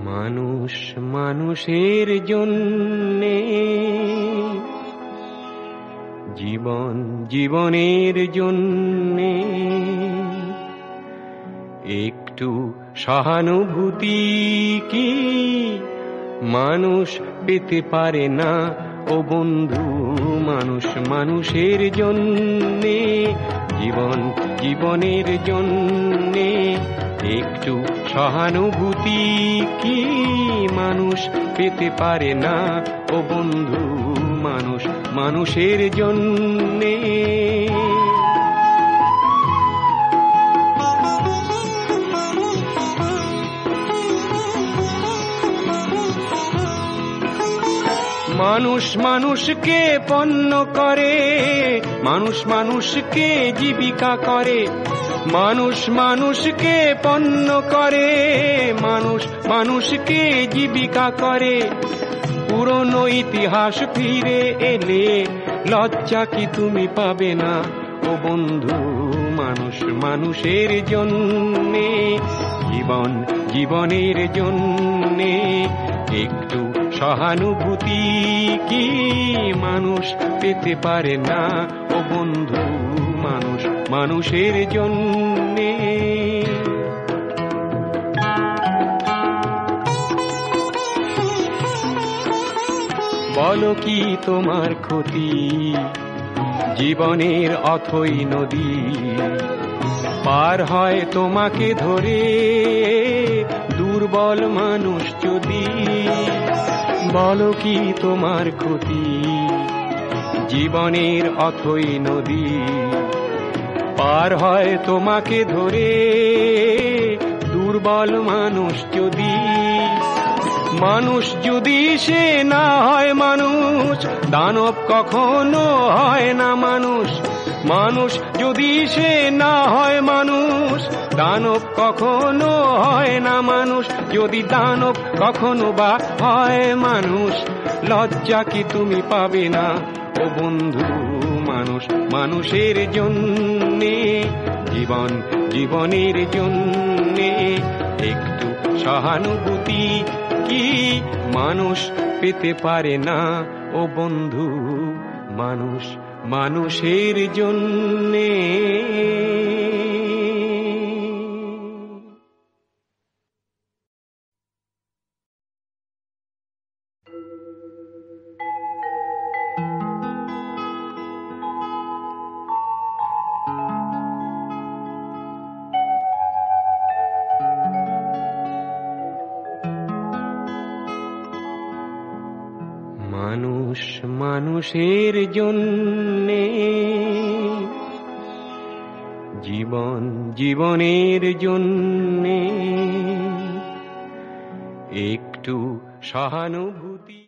মানুষ মানুষের জন্যে, জীবন জীবনের জন্যে একটু সহানুভূতি কি মানুষ পেতে পারে না ও বন্ধু? মানুষ মানুষের জন্যে, জীবন জীবনের জন্যে একটু সহানুভূতি কি মানুষ পেতে পারে না ও বন্ধু? মানুষ মানুষের জন্যে। মানুষ মানুষকে পণ্য করে, মানুষ মানুষকে জীবিকা করে, মানুষ মানুষকে পণ্য করে, মানুষ মানুষকে জীবিকা করে। পুরনো ইতিহাস ফিরে এলে লজ্জা কি তুমি পাবে না ও বন্ধু? মানুষ মানুষের জন্যে, জীবন জীবনের জন্যে একটু সহানুভূতি কি মানুষ পেতে পারে না ও বন্ধু? মানুষ মানুষের জন্যে। বলো কি তোমার ক্ষতি জীবনের অথই নদী পার হয় তোমাকে ধরে দুর্বল মানুষ যদি? বলো কি তোমার ক্ষতি জীবনের অথই নদী পার হয় তোমাকে ধরে দুর্বল মানুষ যদি? মানুষ যদি সে না হয় মানুষ, দানব কখনো হয় না মানুষ। মানুষ যদি সে না হয় মানুষ, দানব কখনো হয় না মানুষ। যদি দানব কখনো বা হয় মানুষ, লজ্জা কি তুমি পাবে না ও বন্ধু? মানুষ মানুষের জন্যে, জীবন জীবনের জন্যে একটু সহানুভূতি কি মানুষ পেতে পারে না ও বন্ধু? মানুষ মানুষের জন্যে। মানুষ মানুষের জন্যে, জীবন জীবনের জন্যে একটু সহানুভূতি।